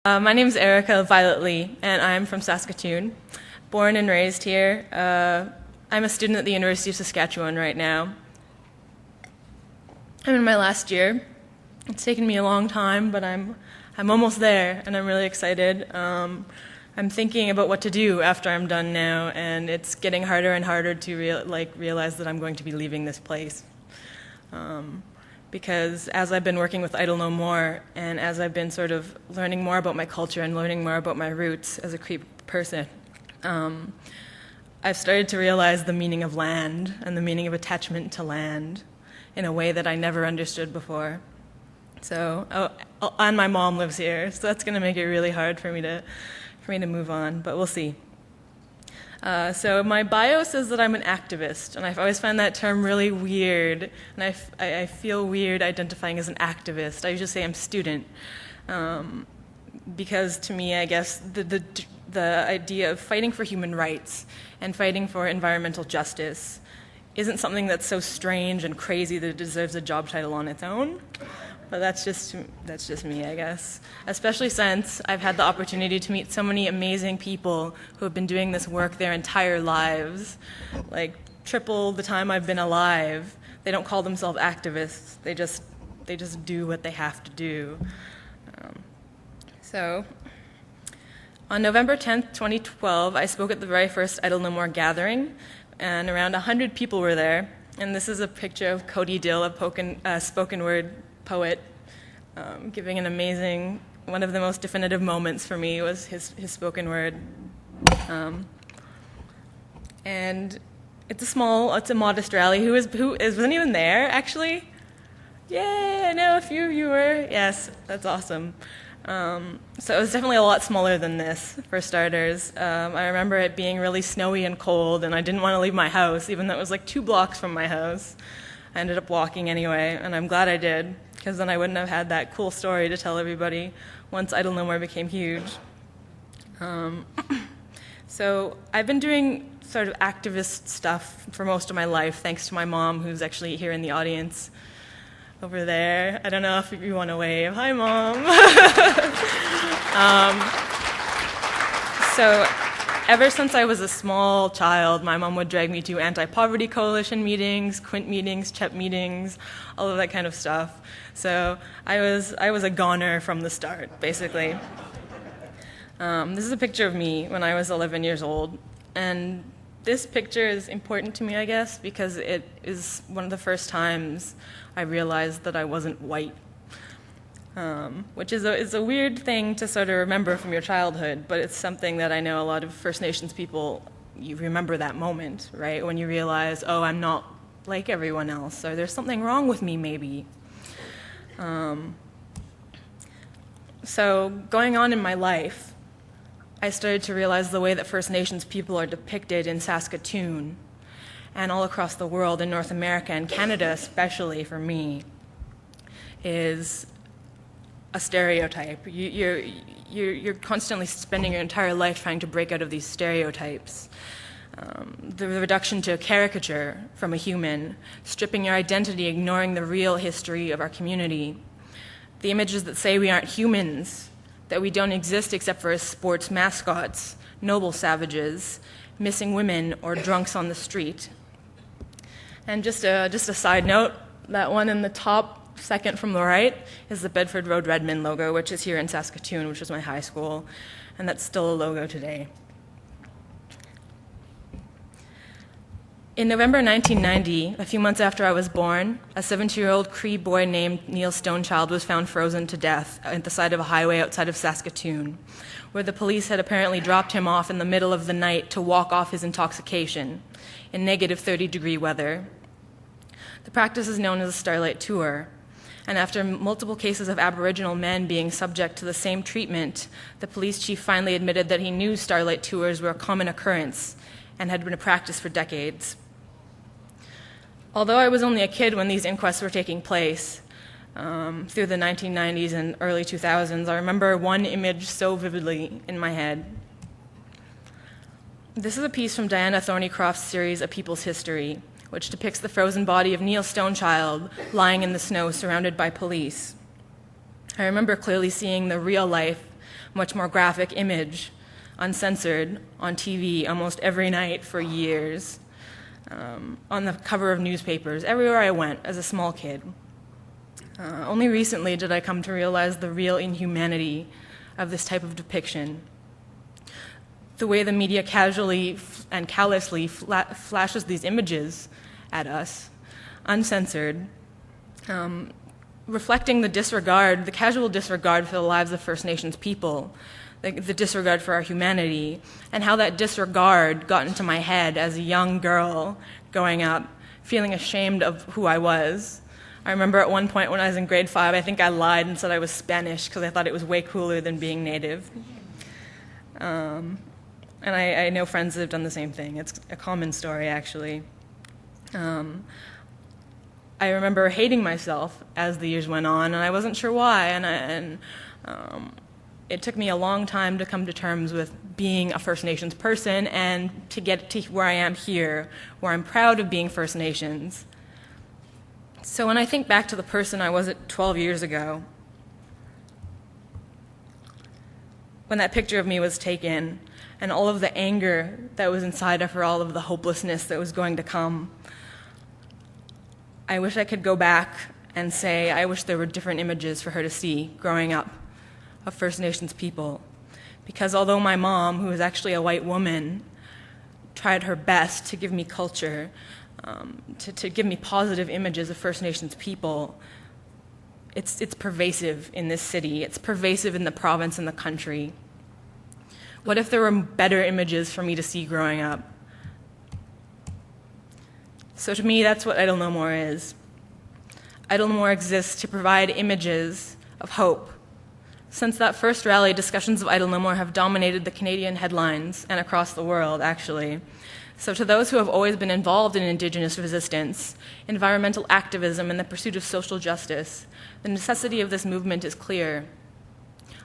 My name is Erica Violet Lee, and I'm from Saskatoon, born and raised here. I'm a student at the University of Saskatchewan right now. I'm in my last year. It's taken me a long time, but I'm almost there, and I'm really excited. I'm thinking about what to do after I'm done now, and it's getting harder and harder to realize that I'm going to be leaving this place. Because as I've been working with Idle No More, and as I've been sort of learning more about my culture and learning more about my roots as a Cree person, I've started to realize the meaning of land and the meaning of attachment to land in a way that I never understood before. So, and my mom lives here, so that's going to make it really hard for me to move on, but we'll see. So my bio says that I'm an activist, and I've always found that term really weird, and I feel weird identifying as an activist. I usually say I'm student, because to me, I guess, the idea of fighting for human rights and fighting for environmental justice isn't something that's so strange and crazy that it deserves a job title on its own. But that's just me, I guess. Especially since I've had the opportunity to meet so many amazing people who have been doing this work their entire lives, like triple the time I've been alive. They don't call themselves activists. They just do what they have to do. So, on November 10th, 2012, I spoke at the very first Idle No More gathering, and around 100 people were there. And this is a picture of Cody Dill, a spoken word poet, giving an amazing, one of the most definitive moments for me was his spoken word. And it's a modest rally. Wasn't even there, actually? Yay, I know a few of you were. Yes, that's awesome. So it was definitely a lot smaller than this, for starters. I remember it being really snowy and cold, and I didn't want to leave my house, even though it was like 2 blocks from my house. I ended up walking anyway, and I'm glad I did, because then I wouldn't have had that cool story to tell everybody once Idle No More became huge. So I've been doing sort of activist stuff for most of my life, thanks to my mom, who's actually here in the audience over there. I don't know if you want to wave. Hi, Mom. So ever since I was a small child, my mom would drag me to anti-poverty coalition meetings, Quint meetings, CHEP meetings, all of that kind of stuff. So I was a goner from the start, basically. This is a picture of me when I was 11 years old, and this picture is important to me, I guess, because it is one of the first times I realized that I wasn't white, which is a weird thing to sort of remember from your childhood, but it's something that I know a lot of First Nations people, you remember that moment, right? When you realize, oh, I'm not like everyone else, or there's something wrong with me, maybe. So going on in my life, I started to realize the way that First Nations people are depicted in Saskatoon and all across the world, in North America and Canada especially for me, is a stereotype. You're constantly spending your entire life trying to break out of these stereotypes. The reduction to a caricature from a human, stripping your identity, ignoring the real history of our community. The images that say we aren't humans, that we don't exist except for as sports mascots, noble savages, missing women, or drunks on the street. And just a side note, that one in the top, second from the right, is the Bedford Road Redmond logo, which is here in Saskatoon, which is my high school, and that's still a logo today. In November 1990, a few months after I was born, a 17-year-old Cree boy named Neil Stonechild was found frozen to death at the side of a highway outside of Saskatoon, where the police had apparently dropped him off in the middle of the night to walk off his intoxication in negative 30-degree weather. The practice is known as a Starlight Tour, and after multiple cases of Aboriginal men being subject to the same treatment, the police chief finally admitted that he knew Starlight Tours were a common occurrence and had been a practice for decades. Although I was only a kid when these inquests were taking place, through the 1990s and early 2000s, I remember one image so vividly in my head. This is a piece from Diana Thornycroft's series, A People's History, which depicts the frozen body of Neil Stonechild lying in the snow surrounded by police. I remember clearly seeing the real-life much more graphic image, uncensored, on TV almost every night for years, on the cover of newspapers, everywhere I went as a small kid. Only recently did I come to realize the real inhumanity of this type of depiction. The way the media casually and callously flashes these images at us, uncensored, reflecting the casual disregard for the lives of First Nations people, the disregard for our humanity, and how that disregard got into my head as a young girl growing up, feeling ashamed of who I was. I remember at one point when I was in grade 5, I think I lied and said I was Spanish because I thought it was way cooler than being Native. And I know friends that have done the same thing. It's a common story, actually. I remember hating myself as the years went on, and I wasn't sure why. And it took me a long time to come to terms with being a First Nations person and to get to where I am here, where I'm proud of being First Nations. So when I think back to the person I was at 12 years ago, when that picture of me was taken, and all of the anger that was inside of her, all of the hopelessness that was going to come, I wish I could go back and say, I wish there were different images for her to see growing up of First Nations people. Because although my mom, who is actually a white woman, tried her best to give me culture, to give me positive images of First Nations people, it's pervasive in this city. It's pervasive in the province and the country. What if there were better images for me to see growing up? So to me, that's what Idle No More is. Idle No More exists to provide images of hope. Since that first rally, discussions of Idle No More have dominated the Canadian headlines and across the world, actually. So to those who have always been involved in Indigenous resistance, environmental activism, and the pursuit of social justice, the necessity of this movement is clear.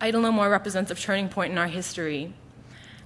Idle No More represents a turning point in our history.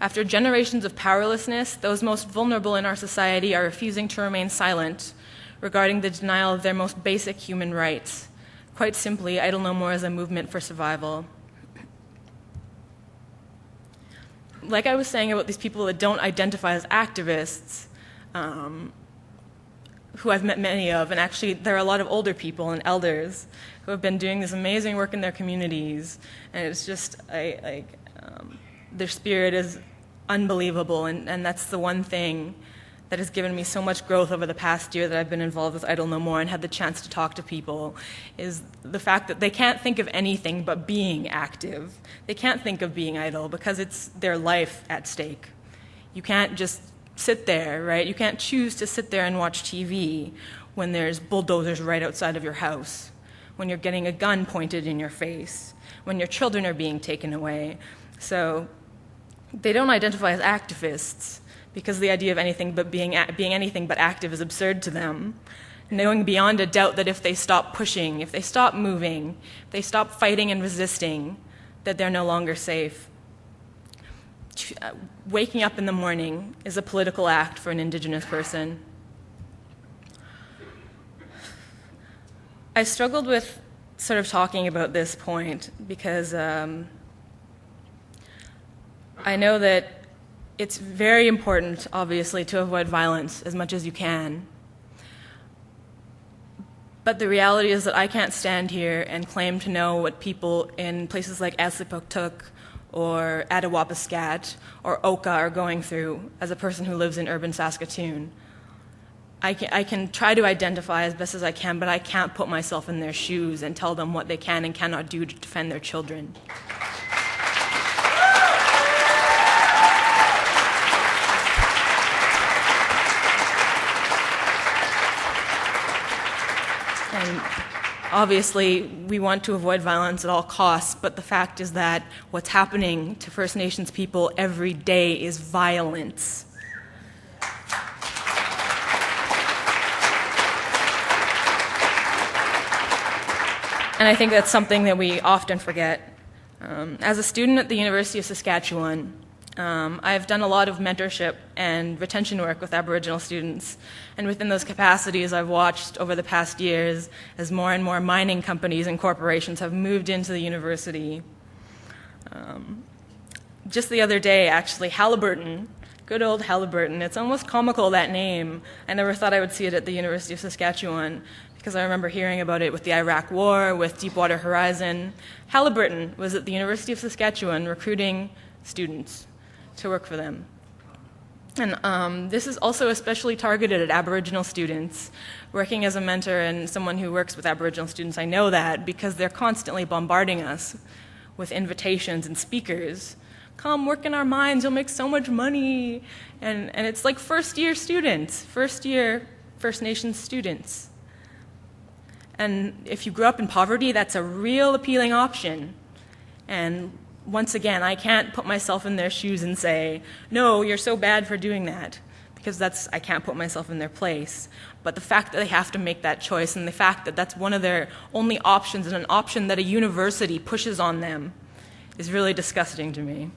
After generations of powerlessness, those most vulnerable in our society are refusing to remain silent regarding the denial of their most basic human rights. Quite simply, Idle No More is a movement for survival. Like I was saying about these people that don't identify as activists, who I've met many of, and actually there are a lot of older people and elders who have been doing this amazing work in their communities, and it's just their spirit is unbelievable, and that's the one thing that has given me so much growth over the past year that I've been involved with Idle No More and had the chance to talk to people, is the fact that they can't think of anything but being active. They can't think of being idle because it's their life at stake. You can't just sit there, right? You can't choose to sit there and watch TV when there's bulldozers right outside of your house, when you're getting a gun pointed in your face, when your children are being taken away. So they don't identify as activists because the idea of anything but being anything but active is absurd to them, knowing beyond a doubt that if they stop pushing, if they stop moving, if they stop fighting and resisting, that they're no longer safe. Waking up in the morning is a political act for an Indigenous person. I struggled with sort of talking about this point because I know that it's very important, obviously, to avoid violence as much as you can. But the reality is that I can't stand here and claim to know what people in places like Asipoktuk or Attawapiskat or Oka are going through as a person who lives in urban Saskatoon. I can try to identify as best as I can, but I can't put myself in their shoes and tell them what they can and cannot do to defend their children. And obviously, we want to avoid violence at all costs, but the fact is that what's happening to First Nations people every day is violence. And I think that's something that we often forget. As a student at the University of Saskatchewan, I've done a lot of mentorship and retention work with Aboriginal students, and within those capacities I've watched over the past years as more and more mining companies and corporations have moved into the university. Just the other day, actually, Halliburton, good old Halliburton. It's almost comical, that name. I never thought I would see it at the University of Saskatchewan because I remember hearing about it with the Iraq War, with Deepwater Horizon. Halliburton was at the University of Saskatchewan recruiting students to work for them. And this is also especially targeted at Aboriginal students. Working as a mentor and someone who works with Aboriginal students, I know that because they're constantly bombarding us with invitations and speakers. Come work in our mines, you'll make so much money. And it's like first-year students, first-year First Nations students. And if you grew up in poverty, that's a real appealing option. And once again, I can't put myself in their shoes and say, no, you're so bad for doing that, because I can't put myself in their place. But the fact that they have to make that choice and the fact that that's one of their only options and an option that a university pushes on them is really disgusting to me.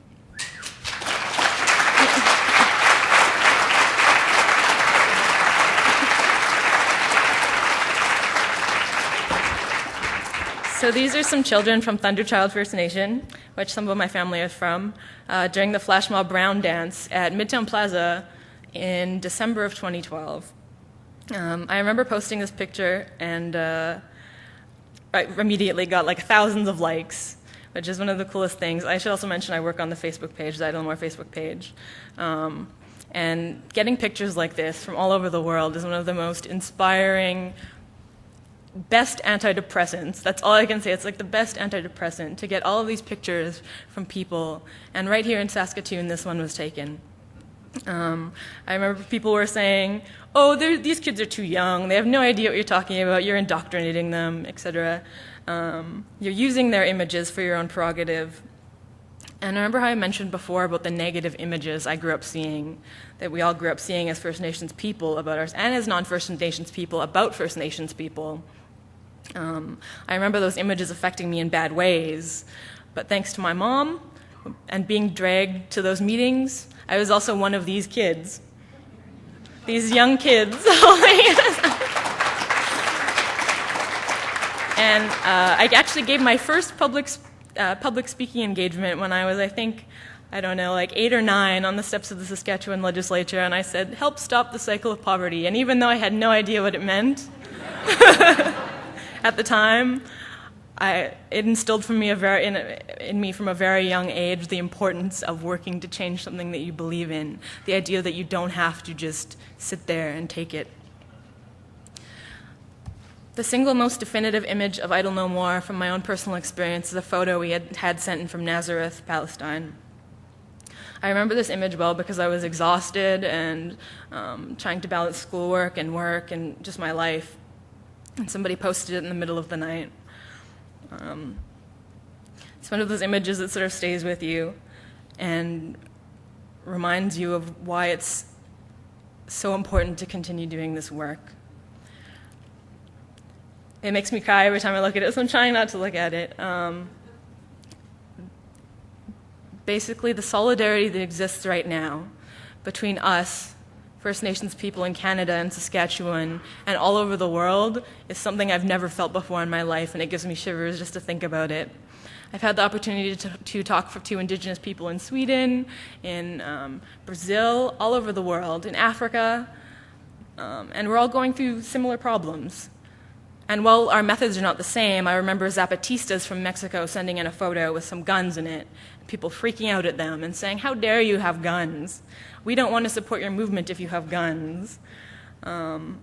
So these are some children from Thunderchild First Nation, which some of my family is from, during the Flash Mob Brown Dance at Midtown Plaza in December of 2012. I remember posting this picture, and I immediately got like thousands of likes, which is one of the coolest things. I should also mention I work on the Facebook page, the Idle More Facebook page. And getting pictures like this from all over the world is one of the most inspiring, best antidepressants. That's all I can say. It's like the best antidepressant to get all of these pictures from people. And right here in Saskatoon, this one was taken. I remember people were saying, oh, these kids are too young. They have no idea what you're talking about. You're indoctrinating them, etc. You're using their images for your own prerogative. And I remember how I mentioned before about the negative images I grew up seeing, that we all grew up seeing as First Nations people about ours, and as non-First Nations people about First Nations people. I remember those images affecting me in bad ways, but thanks to my mom and being dragged to those meetings, I was also one of these kids, these young kids. And I actually gave my first public speaking engagement when I was, I think, I don't know, like 8 or 9 on the steps of the Saskatchewan legislature, and I said, help stop the cycle of poverty. And even though I had no idea what it meant at the time, it instilled in me from a very young age the importance of working to change something that you believe in, the idea that you don't have to just sit there and take it. The single most definitive image of Idle No More from my own personal experience is a photo we had sent in from Nazareth, Palestine. I remember this image well because I was exhausted and trying to balance schoolwork and work and just my life. And somebody posted it in the middle of the night. It's one of those images that sort of stays with you and reminds you of why it's so important to continue doing this work. It makes me cry every time I look at it, so I'm trying not to look at it. Basically, the solidarity that exists right now between us, First Nations people in Canada and Saskatchewan, and all over the world is something I've never felt before in my life, and it gives me shivers just to think about it. I've had the opportunity to talk to Indigenous people in Sweden, in Brazil, all over the world, in Africa, and we're all going through similar problems. And while our methods are not the same, I remember Zapatistas from Mexico sending in a photo with some guns in it, people freaking out at them and saying, how dare you have guns? We don't want to support your movement if you have guns. And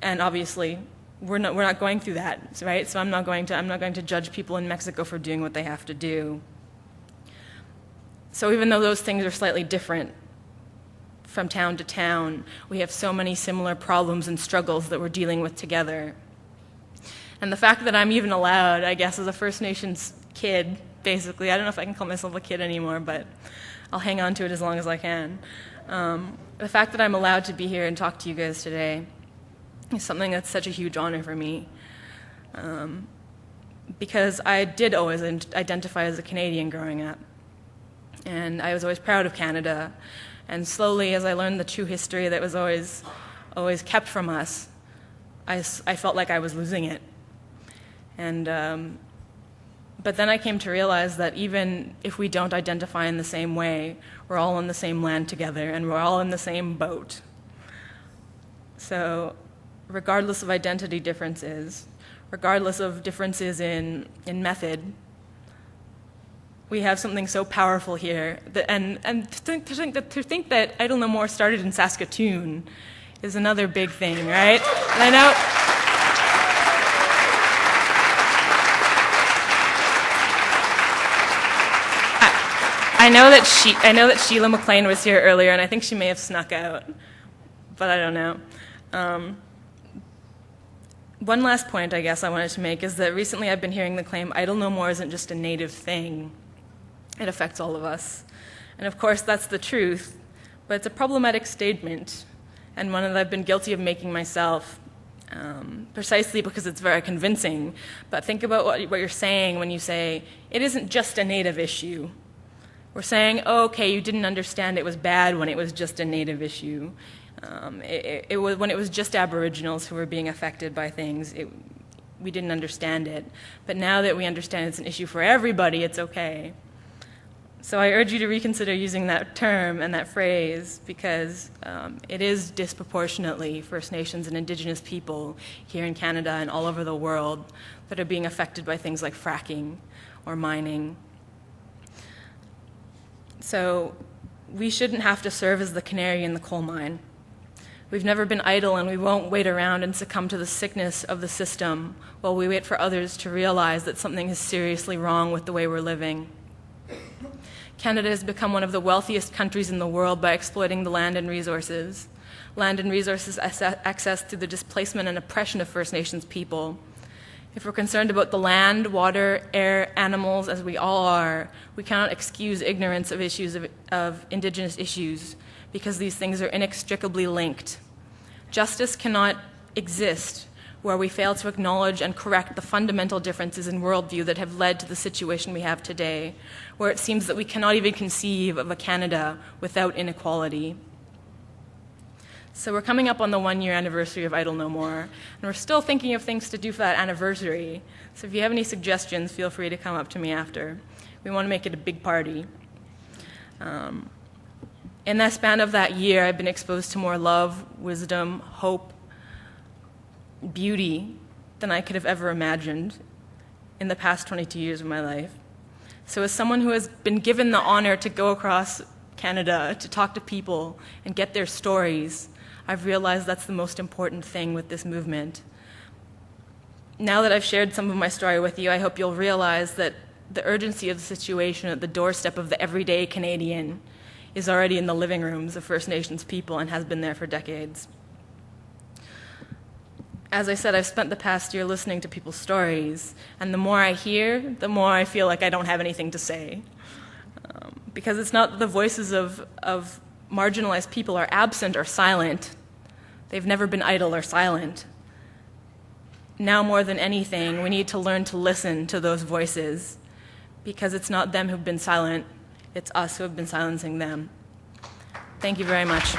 obviously, we're not going through that, right? So I'm not going to judge people in Mexico for doing what they have to do. So even though those things are slightly different from town to town, we have so many similar problems and struggles that we're dealing with together. And the fact that I'm even allowed, I guess, as a First Nations kid, basically, I don't know if I can call myself a kid anymore, but I'll hang on to it as long as I can. The fact that I'm allowed to be here and talk to you guys today is something that's such a huge honor for me. Because I did always identify as a Canadian growing up. And I was always proud of Canada. And slowly, as I learned the true history that was always kept from us, I felt like I was losing it. And But then I came to realize that even if we don't identify in the same way, we're all on the same land together, and we're all in the same boat. So regardless of identity differences, regardless of differences in method, we have something so powerful here. And to think that Idle No More started in Saskatoon is another big thing, right? And I know that Sheila McLean was here earlier, and I think she may have snuck out, but I don't know. One last point I guess I wanted to make is that recently I've been hearing the claim, Idle No More isn't just a native thing. It affects all of us. And of course that's the truth, but it's a problematic statement, and one that I've been guilty of making myself, precisely because it's very convincing. But think about what you're saying when you say, it isn't just a native issue. We're saying, oh, okay, you didn't understand it was bad when it was just a native issue. It was when it was just Aboriginals who were being affected by things, we didn't understand it. But now that we understand it's an issue for everybody, it's okay. So I urge you to reconsider using that term and that phrase, because it is disproportionately First Nations and Indigenous people here in Canada and all over the world that are being affected by things like fracking or mining. So we shouldn't have to serve as the canary in the coal mine. We've never been idle, and we won't wait around and succumb to the sickness of the system while we wait for others to realize that something is seriously wrong with the way we're living. Canada has become one of the wealthiest countries in the world by exploiting the land and resources accessed through the displacement and oppression of First Nations people. If we're concerned about the land, water, air, animals, as we all are, we cannot excuse ignorance of issues of Indigenous issues, because these things are inextricably linked. Justice cannot exist where we fail to acknowledge and correct the fundamental differences in worldview that have led to the situation we have today, where it seems that we cannot even conceive of a Canada without inequality. So we're coming up on the 1-year anniversary of Idle No More, and we're still thinking of things to do for that anniversary. So if you have any suggestions, feel free to come up to me after. We want to make it a big party. In that span of that year, I've been exposed to more love, wisdom, hope, beauty than I could have ever imagined in the past 22 years of my life. So as someone who has been given the honor to go across Canada to talk to people and get their stories, I've realized that's the most important thing with this movement. Now that I've shared some of my story with you, I hope you'll realize that the urgency of the situation at the doorstep of the everyday Canadian is already in the living rooms of First Nations people and has been there for decades. As I said, I've spent the past year listening to people's stories, and the more I hear, the more I feel like I don't have anything to say. Because it's not that the voices of marginalized people are absent or silent. They've never been idle or silent. Now more than anything, we need to learn to listen to those voices, because it's not them who've been silent, it's us who have been silencing them. Thank you very much.